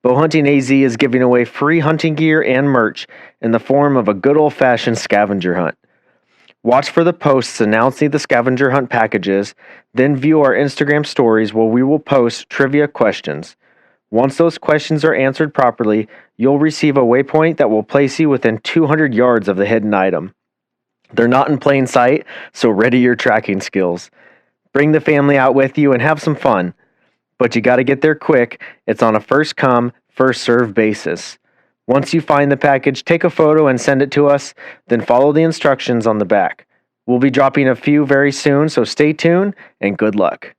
Bowhunting AZ is giving away free hunting gear and merch in the form of a good old-fashioned scavenger hunt. Watch for the posts announcing the scavenger hunt packages, then view our Instagram stories where we will post trivia questions. Once those questions are answered properly, you'll receive a waypoint that will place you within 200 yards of the hidden item. They're not in plain sight, so ready your tracking skills. Bring the family out with you and have some fun. But you gotta get there quick. It's on a first come, first served basis. Once you find the package, take a photo and send it to us, then follow the instructions on the back. We'll be dropping a few very soon, so stay tuned and good luck.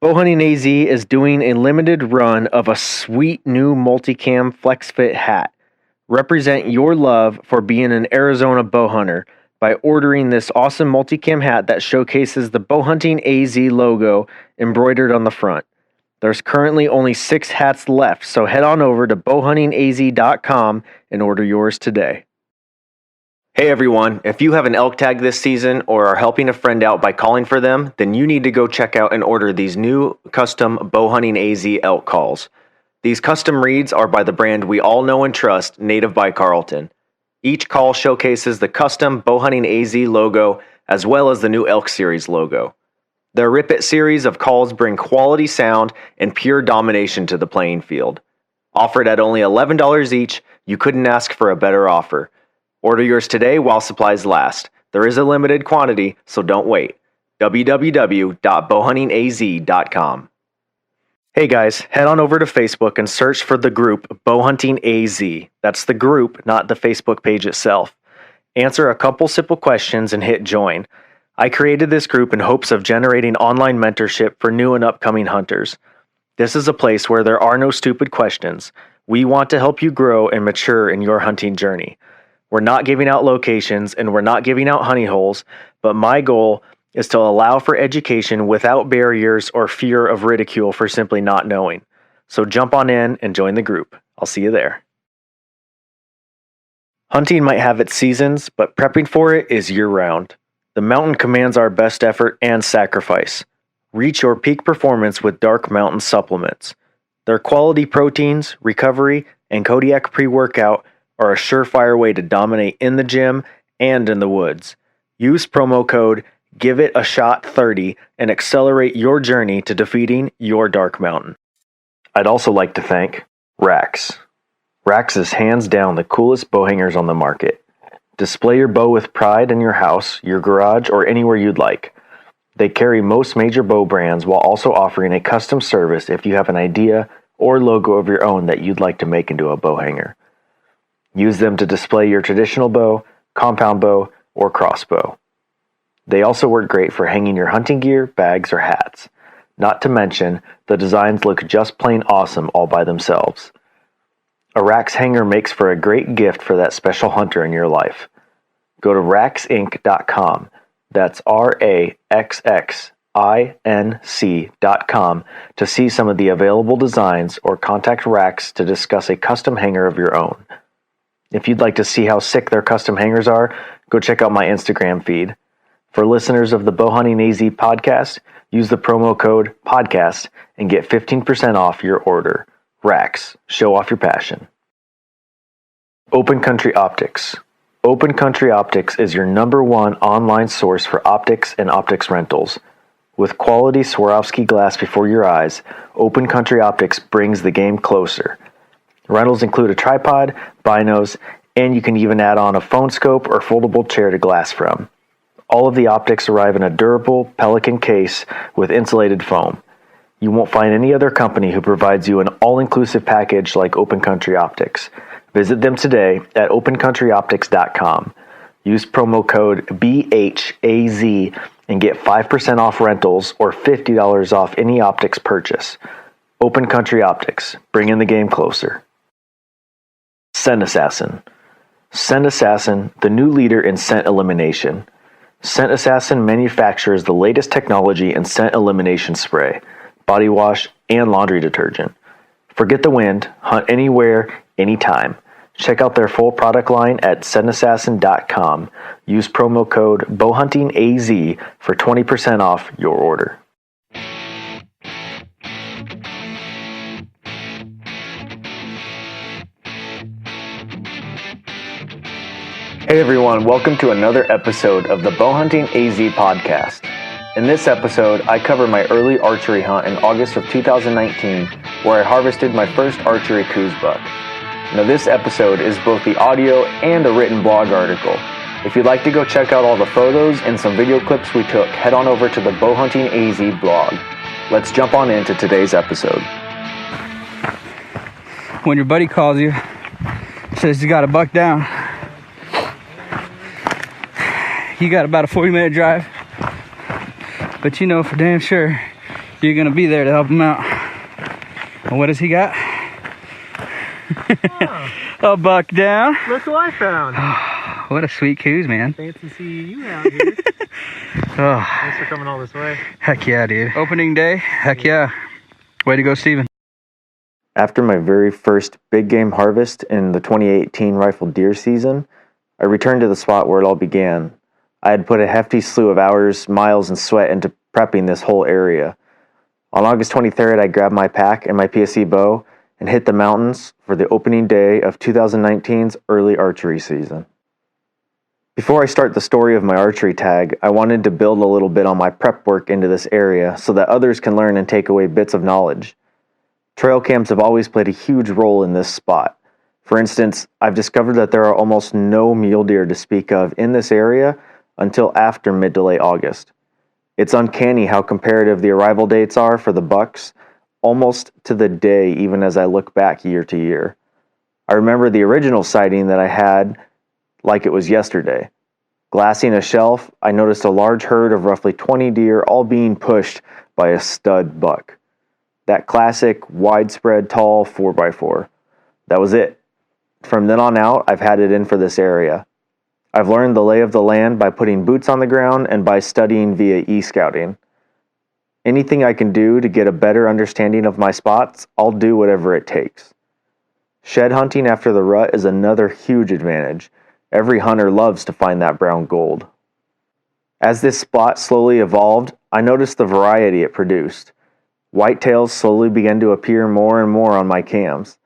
Bowhunting AZ is doing a limited run of a sweet new multicam flex fit hat. Represent your love for being an Arizona bow hunter by ordering this awesome multicam hat that showcases the Bowhunting AZ logo embroidered on the front. There's currently only 6 hats left, so head on over to BowhuntingAZ.com and order yours today. Hey everyone, if you have an elk tag this season or are helping a friend out by calling for them, then you need to go check out and order these new custom Bowhunting AZ elk calls. These custom reeds are by the brand we all know and trust, Native by Carlton. Each call showcases the custom Bowhunting AZ logo as well as the new Elk Series logo. Their Rip It series of calls bring quality sound and pure domination to the playing field. Offered at only $11 each, you couldn't ask for a better offer. Order yours today while supplies last. There is a limited quantity, so don't wait. www.bowhuntingaz.com. Hey guys, head on over to Facebook and search for the group Bowhunting AZ. That's the group, not the Facebook page itself. Answer a couple simple questions and hit join. I created this group in hopes of generating online mentorship for new and upcoming hunters. This is a place where there are no stupid questions. We want to help you grow and mature in your hunting journey. We're not giving out locations and we're not giving out honey holes, but my goal is to allow for education without barriers or fear of ridicule for simply not knowing. So jump on in and join the group. I'll see you there. Hunting might have its seasons, but prepping for it is year-round. The mountain commands our best effort and sacrifice. Reach your peak performance with Dark Mountain supplements. Their quality proteins, recovery, and Kodiak pre-workout are a surefire way to dominate in the gym and in the woods. Use promo code GIVEITASHOT30 and accelerate your journey to defeating your Dark Mountain. I'd also like to thank Rax. Rax is hands down the coolest bow hangers on the market. Display your bow with pride in your house, your garage, or anywhere you'd like. They carry most major bow brands while also offering a custom service if you have an idea or logo of your own that you'd like to make into a bow hanger. Use them to display your traditional bow, compound bow, or crossbow. They also work great for hanging your hunting gear, bags, or hats. Not to mention, the designs look just plain awesome all by themselves. A Rax hanger makes for a great gift for that special hunter in your life. Go to raxinc.com. That's RAXXINC.com to see some of the available designs or contact Rax to discuss a custom hanger of your own. If you'd like to see how sick their custom hangers are, go check out my Instagram feed. For listeners of the Bowhunting AZ podcast, use the promo code PODCAST and get 15% off your order. Rax, show off your passion. Open Country Optics. Open Country Optics is your #1 online source for optics and optics rentals. With quality Swarovski glass before your eyes, Open Country Optics brings the game closer. Rentals include a tripod, binos, and you can even add on a phone scope or foldable chair to glass from. All of the optics arrive in a durable Pelican case with insulated foam. You won't find any other company who provides you an all-inclusive package like Open Country Optics. Visit them today at opencountryoptics.com. Use promo code BHAZ and get 5% off rentals or $50 off any optics purchase. Open Country Optics, bringing the game closer. Scent Assassin. Scent Assassin, the new leader in scent elimination. Scent Assassin manufactures the latest technology in scent elimination spray, body wash, and laundry detergent. Forget the wind, hunt anywhere, anytime. Check out their full product line at scentassassin.com. Use promo code BowhuntingAZ for 20% off your order. Hey everyone, welcome to another episode of the Bowhunting AZ podcast. In this episode, I cover my early archery hunt in August of 2019, where I harvested my first Archery Coues buck. Now this episode is both the audio and a written blog article. If you'd like to go check out all the photos and some video clips we took, head on over to the Bowhunting AZ blog. Let's jump on into today's episode. When your buddy calls you, says he's got a buck down, you got about a 40-minute drive, but you know for damn sure you're gonna be there to help him out. And what has he got? Oh, a buck down. look who I found. What a sweet Coues, man. Fancy seeing you out here. Oh, Thanks for coming all this way. heck yeah, dude. Opening day, heck yeah. Way to go, Steven. After my very first big game harvest in the 2018 rifle deer season, I returned to the spot where it all began. I had put a hefty slew of hours, miles, and sweat into prepping this whole area. On August 23rd, I grabbed my pack and my PSE bow and hit the mountains for the opening day of 2019's early archery season. Before I start the story of my archery tag, I wanted to build a little bit on my prep work into this area so that others can learn and take away bits of knowledge. Trail cams have always played a huge role in this spot. For instance, I've discovered that there are almost no mule deer to speak of in this area until after mid to late August. It's uncanny how comparative the arrival dates are for the bucks, almost to the day even as I look back year to year. I remember the original sighting that I had like it was yesterday. Glassing a shelf, I noticed a large herd of roughly 20 deer all being pushed by a stud buck. That classic, widespread, tall 4x4. That was it. From then on out, I've had it in for this area. I've learned the lay of the land by putting boots on the ground and by studying via e-scouting. Anything I can do to get a better understanding of my spots, I'll do whatever it takes. Shed hunting after the rut is another huge advantage. Every hunter loves to find that brown gold. As this spot slowly evolved, I noticed the variety it produced. Whitetails slowly began to appear more and more on my cams.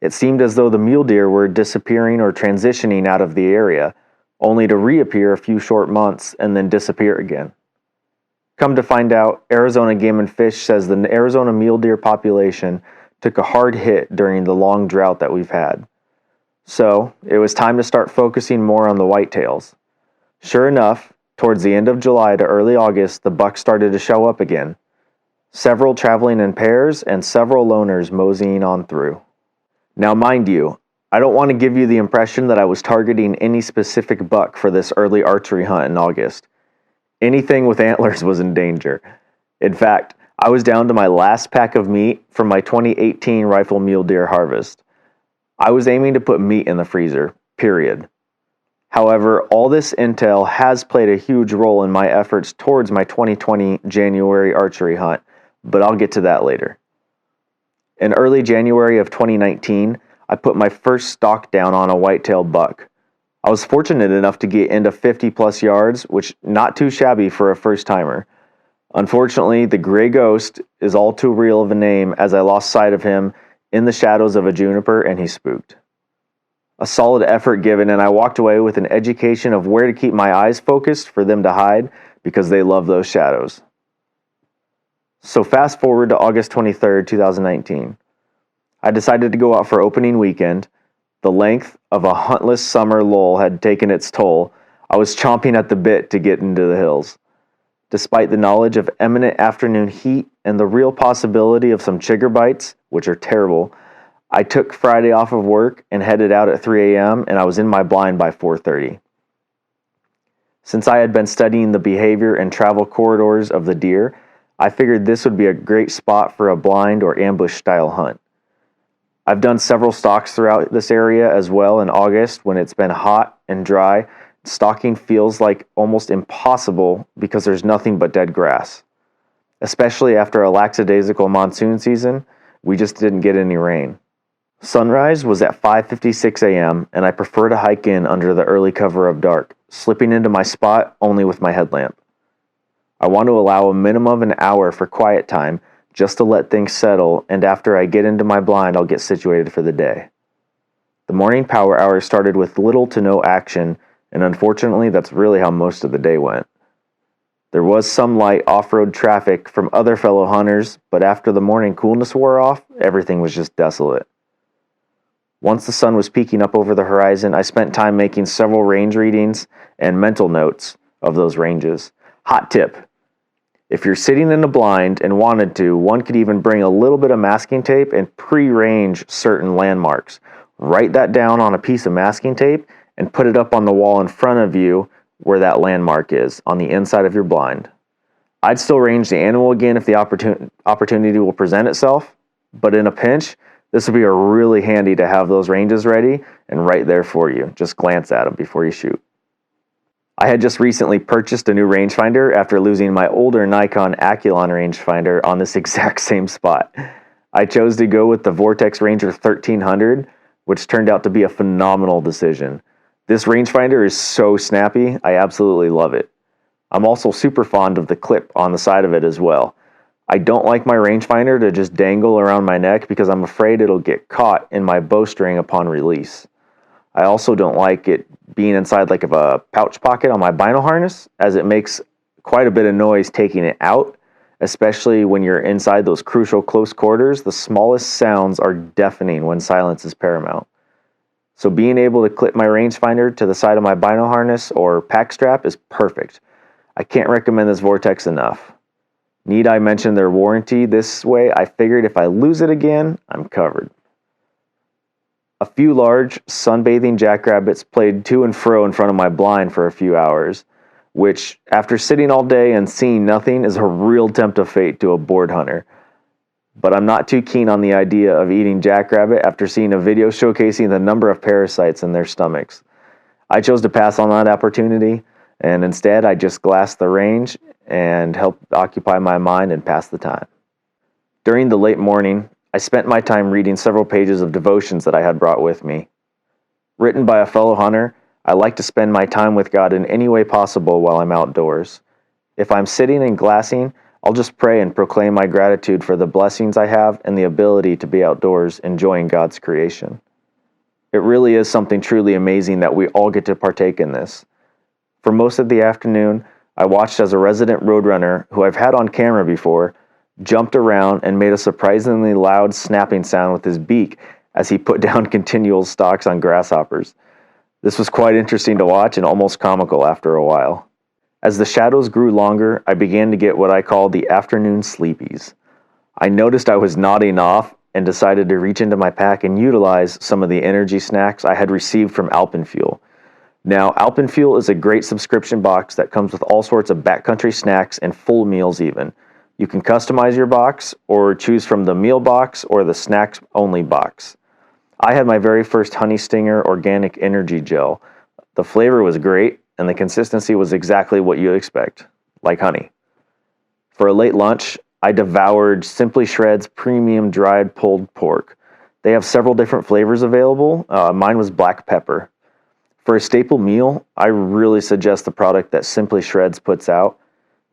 It seemed as though the mule deer were disappearing or transitioning out of the area, only to reappear a few short months and then disappear again. Come to find out, Arizona Game and Fish says the Arizona mule deer population took a hard hit during the long drought that we've had. So, it was time to start focusing more on the whitetails. Sure enough, towards the end of July to early August, the bucks started to show up again. Several traveling in pairs and several loners moseying on through. Now mind you, I don't want to give you the impression that I was targeting any specific buck for this early archery hunt in August. Anything with antlers was in danger. In fact, I was down to my last pack of meat from my 2018 rifle mule deer harvest. I was aiming to put meat in the freezer, period. However, all this intel has played a huge role in my efforts towards my 2020 January archery hunt, but I'll get to that later. In early January of 2019, I put my first stalk down on a whitetail buck. I was fortunate enough to get into 50 plus yards, which not too shabby for a first timer. Unfortunately, the gray ghost is all too real of a name as I lost sight of him in the shadows of a juniper and he spooked. A solid effort given, and I walked away with an education of where to keep my eyes focused for them to hide because they love those shadows. So fast forward to August 23rd, 2019. I decided to go out for opening weekend. The length of a huntless summer lull had taken its toll. I was chomping at the bit to get into the hills. Despite the knowledge of imminent afternoon heat and the real possibility of some chigger bites, which are terrible, I took Friday off of work and headed out at 3 a.m. and I was in my blind by 4:30. Since I had been studying the behavior and travel corridors of the deer, I figured this would be a great spot for a blind or ambush style hunt. I've done several stalks throughout this area as well in August when it's been hot and dry. Stalking feels like almost impossible because there's nothing but dead grass. Especially after a lackadaisical monsoon season, we just didn't get any rain. Sunrise was at 5:56 a.m. and I prefer to hike in under the early cover of dark, slipping into my spot only with my headlamp. I want to allow a minimum of an hour for quiet time just to let things settle, and after I get into my blind, I'll get situated for the day. The morning power hour started with little to no action and unfortunately, that's really how most of the day went. There was some light off-road traffic from other fellow hunters, but after the morning coolness wore off, everything was just desolate. Once the sun was peeking up over the horizon, I spent time making several range readings and mental notes of those ranges. Hot tip: if you're sitting in a blind and wanted to, one could even bring a little bit of masking tape and pre-range certain landmarks. Write that down on a piece of masking tape and put it up on the wall in front of you where that landmark is, on the inside of your blind. I'd still range the animal again if the opportunity will present itself, but in a pinch, this would be really handy to have those ranges ready and right there for you. Just glance at them before you shoot. I had just recently purchased a new rangefinder after losing my older Nikon Aculon rangefinder on this exact same spot. I chose to go with the Vortex Ranger 1300, which turned out to be a phenomenal decision. This rangefinder is so snappy, I absolutely love it. I'm also super fond of the clip on the side of it as well. I don't like my rangefinder to just dangle around my neck because I'm afraid it'll get caught in my bowstring upon release. I also don't like it being inside like of a pouch pocket on my bino harness, as it makes quite a bit of noise taking it out, especially when you're inside those crucial close quarters. The smallest sounds are deafening when silence is paramount. So being able to clip my rangefinder to the side of my bino harness or pack strap is perfect. I can't recommend this Vortex enough. Need I mention their warranty? This way, I figured if I lose it again, I'm covered. A few large sunbathing jackrabbits played to and fro in front of my blind for a few hours, which, after sitting all day and seeing nothing, is a real tempt of fate to a bored hunter. But I'm not too keen on the idea of eating jackrabbit after seeing a video showcasing the number of parasites in their stomachs. I chose to pass on that opportunity, and instead I just glassed the range and helped occupy my mind and pass the time. During the late morning, I spent my time reading several pages of devotions that I had brought with me. Written by a fellow hunter, I like to spend my time with God in any way possible while I'm outdoors. If I'm sitting and glassing, I'll just pray and proclaim my gratitude for the blessings I have and the ability to be outdoors enjoying God's creation. It really is something truly amazing that we all get to partake in this. For most of the afternoon, I watched as a resident roadrunner, who I've had on camera before, jumped around and made a surprisingly loud snapping sound with his beak as he put down continual stalks on grasshoppers. This was quite interesting to watch and almost comical after a while. As the shadows grew longer, I began to get what I call the afternoon sleepies. I noticed I was nodding off and decided to reach into my pack and utilize some of the energy snacks I had received from Alpenfuel. Now, Alpenfuel is a great subscription box that comes with all sorts of backcountry snacks and full meals even. You can customize your box or choose from the meal box or the snacks only box. I had my very first Honey Stinger organic energy gel. The flavor was great and the consistency was exactly what you'd expect, like honey. For a late lunch, I devoured Simply Shred's premium dried pulled pork. They have several different flavors available. Mine was black pepper. For a staple meal, I really suggest the product that Simply Shreds puts out.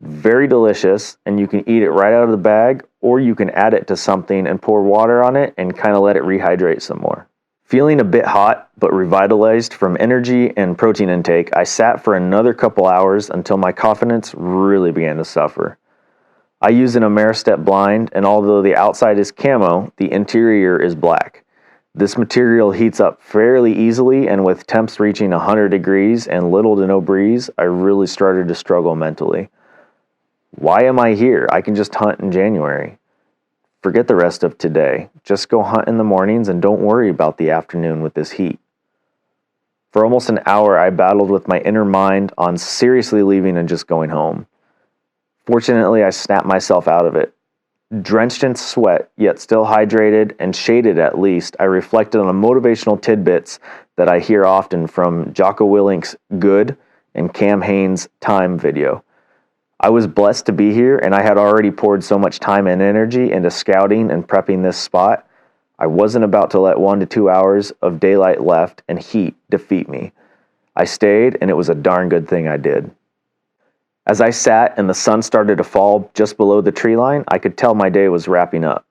Very delicious, and you can eat it right out of the bag, or you can add it to something and pour water on it and kind of let it rehydrate some more. Feeling a bit hot, but revitalized from energy and protein intake, I sat for another couple hours until my confidence really began to suffer. I use an Ameristep blind, and although the outside is camo, the interior is black. This material heats up fairly easily, and with temps reaching 100 degrees and little to no breeze, I really started to struggle mentally. Why am I here? I can just hunt in January. Forget the rest of today. Just go hunt in the mornings and don't worry about the afternoon with this heat. For almost an hour, I battled with my inner mind on seriously leaving and just going home. Fortunately, I snapped myself out of it. Drenched in sweat, yet still hydrated and shaded at least, I reflected on the motivational tidbits that I hear often from Jocko Willink's Good and Cam Haines' Time video. I was blessed to be here, and I had already poured so much time and energy into scouting and prepping this spot. I wasn't about to let 1 to 2 hours of daylight left and heat defeat me. I stayed, and it was a darn good thing I did. As I sat and the sun started to fall just below the tree line, I could tell my day was wrapping up.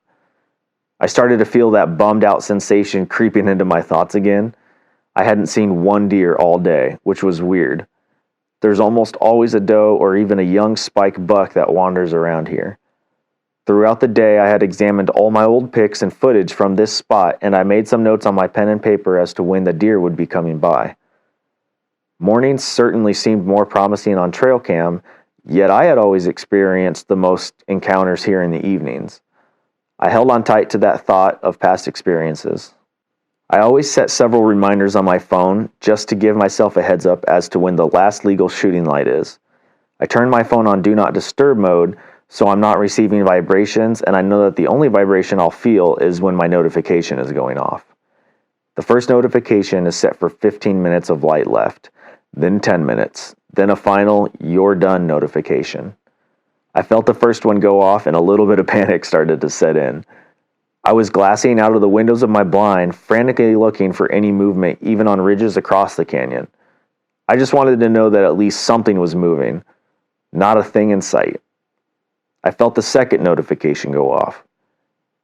I started to feel that bummed out sensation creeping into my thoughts again. I hadn't seen one deer all day, which was weird. There's almost always a doe or even a young spike buck that wanders around here. Throughout the day, I had examined all my old pics and footage from this spot, and I made some notes on my pen and paper as to when the deer would be coming by. Mornings certainly seemed more promising on trail cam, yet I had always experienced the most encounters here in the evenings. I held on tight to that thought of past experiences. I always set several reminders on my phone just to give myself a heads up as to when the last legal shooting light is. I turn my phone on Do Not Disturb mode so I'm not receiving vibrations, and I know that the only vibration I'll feel is when my notification is going off. The first notification is set for 15 minutes of light left, then 10 minutes, then a final "you're done" notification. I felt the first one go off and a little bit of panic started to set in. I was glassing out of the windows of my blind, frantically looking for any movement, even on ridges across the canyon. I just wanted to know that at least something was moving. Not a thing in sight. I felt the second notification go off.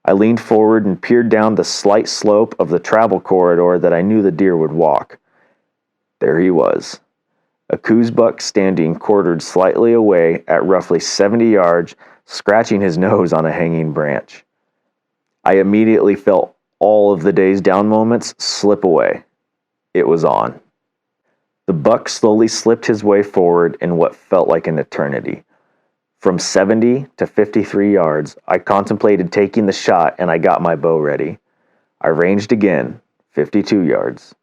I leaned forward and peered down the slight slope of the travel corridor that I knew the deer would walk. There he was. A Coues buck standing quartered slightly away at roughly 70 yards, scratching his nose on a hanging branch. I immediately felt all of the day's down moments slip away. It was on. The buck slowly slipped his way forward in what felt like an eternity. From 70 to 53 yards, I contemplated taking the shot and I got my bow ready. I ranged again, 52 yards.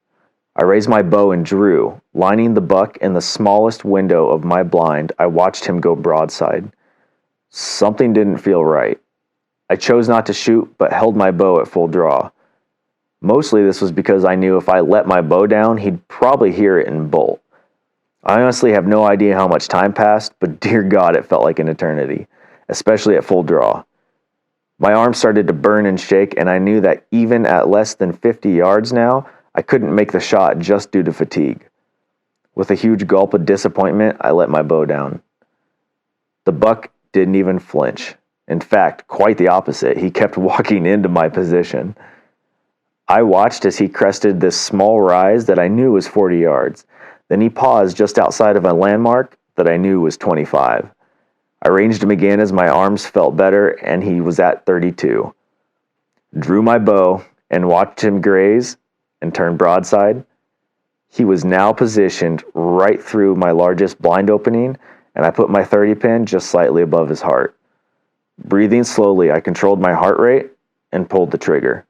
I raised my bow and drew, lining the buck in the smallest window of my blind. I watched him go broadside. Something didn't feel right. I chose not to shoot, but held my bow at full draw. Mostly this was because I knew if I let my bow down, he'd probably hear it and bolt. I honestly have no idea how much time passed, but dear God, it felt like an eternity, especially at full draw. My arms started to burn and shake, and I knew that even at less than 50 yards now, I couldn't make the shot just due to fatigue. With a huge gulp of disappointment, I let my bow down. The buck didn't even flinch. In fact, quite the opposite. He kept walking into my position. I watched as he crested this small rise that I knew was 40 yards. Then he paused just outside of a landmark that I knew was 25. I ranged him again as my arms felt better, and he was at 32. Drew my bow and watched him graze and turn broadside. He was now positioned right through my largest blind opening, and I put my 30 pin just slightly above his heart. Breathing slowly, I controlled my heart rate and pulled the trigger.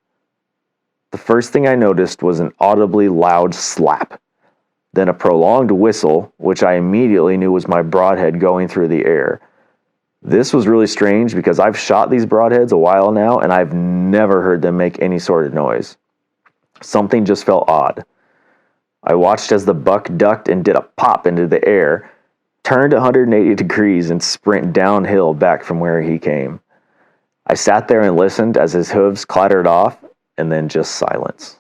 The first thing I noticed was an audibly loud slap, then a prolonged whistle, which I immediately knew was my broadhead going through the air. This was really strange because I've shot these broadheads a while now, and I've never heard them make any sort of noise. Something just felt odd. I watched as the buck ducked and did a pop into the air, turned 180 degrees, and sprint downhill back from where he came. I sat there and listened as his hooves clattered off, and then just silence.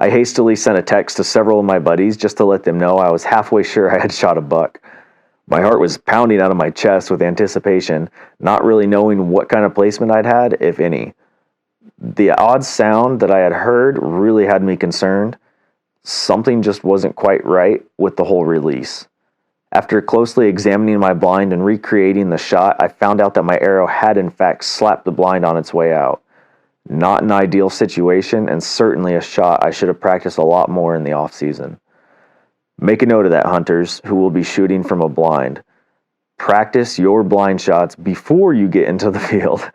I hastily sent a text to several of my buddies just to let them know I was halfway sure I had shot a buck. My heart was pounding out of my chest with anticipation, not really knowing what kind of placement I'd had, if any. The odd sound that I had heard really had me concerned. Something just wasn't quite right with the whole release. After closely examining my blind and recreating the shot, I found out that my arrow had in fact slapped the blind on its way out. Not an ideal situation, and certainly a shot I should have practiced a lot more in the off-season. Make a note of that, hunters who will be shooting from a blind. Practice your blind shots before you get into the field.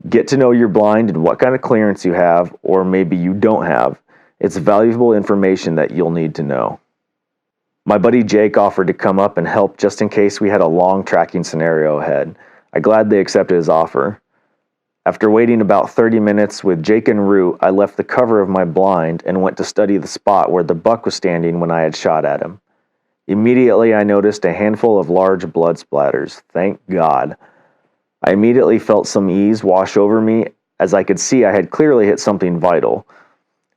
Get to know your blind and what kind of clearance you have, or maybe you don't have. It's valuable information that you'll need to know. My buddy Jake offered to come up and help just in case we had a long tracking scenario ahead. I gladly accepted his offer. After waiting about 30 minutes with Jake en route, I left the cover of my blind and went to study the spot where the buck was standing when I had shot at him. Immediately, I noticed a handful of large blood splatters. Thank God. I immediately felt some ease wash over me as I could see I had clearly hit something vital.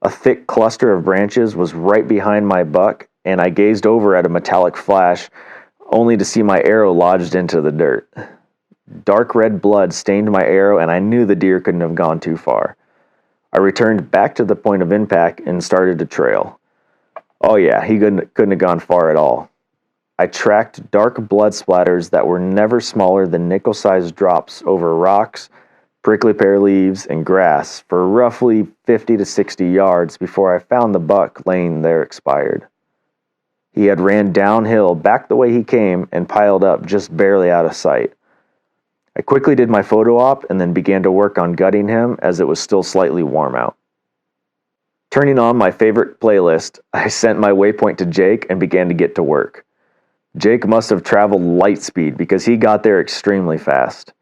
A thick cluster of branches was right behind my buck, and I gazed over at a metallic flash, only to see my arrow lodged into the dirt. Dark red blood stained my arrow, and I knew the deer couldn't have gone too far. I I returned back to the point of impact and started to trail. Oh yeah, he couldn't have gone far at all. I tracked dark blood splatters that were never smaller than nickel-sized drops over rocks, prickly pear leaves, and grass for roughly 50 to 60 yards before I found the buck laying there expired. He had ran downhill back the way he came and piled up just barely out of sight. I quickly did my photo op and then began to work on gutting him as it was still slightly warm out. Turning on my favorite playlist, I sent my waypoint to Jake and began to get to work. Jake must have traveled light speed because he got there extremely fast.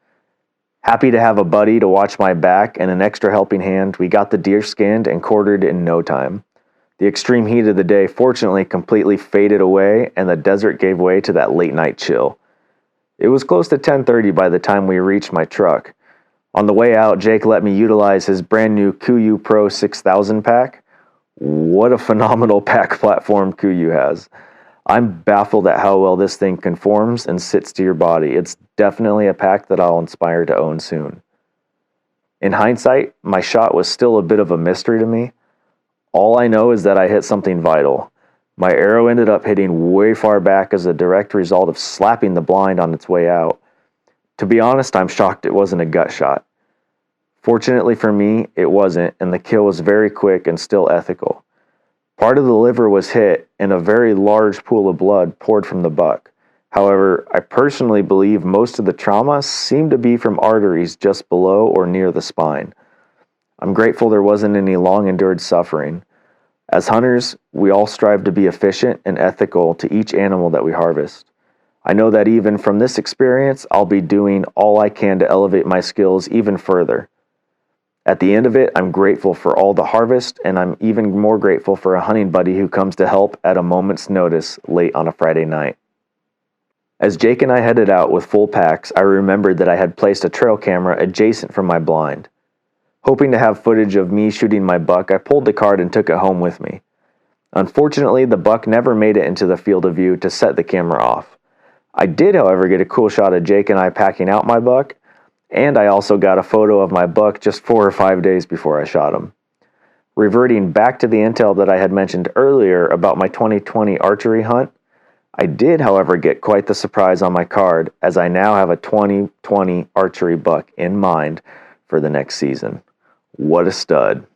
Happy to have a buddy to watch my back and an extra helping hand, we got the deer skinned and quartered in no time. The extreme heat of the day fortunately completely faded away and the desert gave way to that late night chill. It was close to 10:30 by the time we reached my truck. On the way out, Jake let me utilize his brand new Coues Pro 6000 pack. What a phenomenal pack platform Coues has. I'm baffled at how well this thing conforms and sits to your body. It's definitely a pack that I'll inspire to own soon. In hindsight, my shot was still a bit of a mystery to me. All I know is that I hit something vital. My arrow ended up hitting way far back as a direct result of slapping the blind on its way out. To be honest, I'm shocked it wasn't a gut shot. Fortunately for me, it wasn't, and the kill was very quick and still ethical. Part of the liver was hit, and a very large pool of blood poured from the buck. However, I personally believe most of the trauma seemed to be from arteries just below or near the spine. I'm grateful there wasn't any long-endured suffering. As hunters, we all strive to be efficient and ethical to each animal that we harvest. I know that even from this experience, I'll be doing all I can to elevate my skills even further. At the end of it, I'm grateful for all the harvest, and I'm even more grateful for a hunting buddy who comes to help at a moment's notice late on a Friday night. As Jake and I headed out with full packs, I remembered that I had placed a trail camera adjacent from my blind. Hoping to have footage of me shooting my buck, I pulled the card and took it home with me. Unfortunately, the buck never made it into the field of view to set the camera off. I did, however, get a cool shot of Jake and I packing out my buck, and I also got a photo of my buck just 4 or 5 days before I shot him. Reverting back to the intel that I had mentioned earlier about my 2020 archery hunt, I did, however, get quite the surprise on my card as I now have a 2020 archery buck in mind for the next season. What a stud.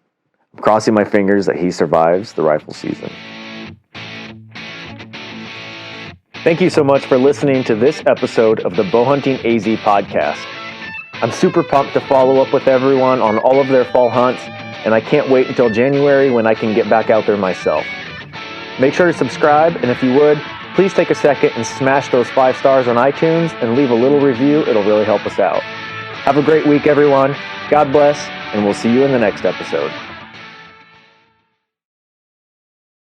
I'm crossing my fingers that he survives the rifle season. Thank you so much for listening to this episode of the Bowhunting AZ podcast. I'm super pumped to follow up with everyone on all of their fall hunts, and I can't wait until January when I can get back out there myself. Make sure to subscribe, and if you would, please take a second and smash those 5 stars on iTunes and leave a little review. It'll really help us out. Have a great week, everyone. God bless, and we'll see you in the next episode.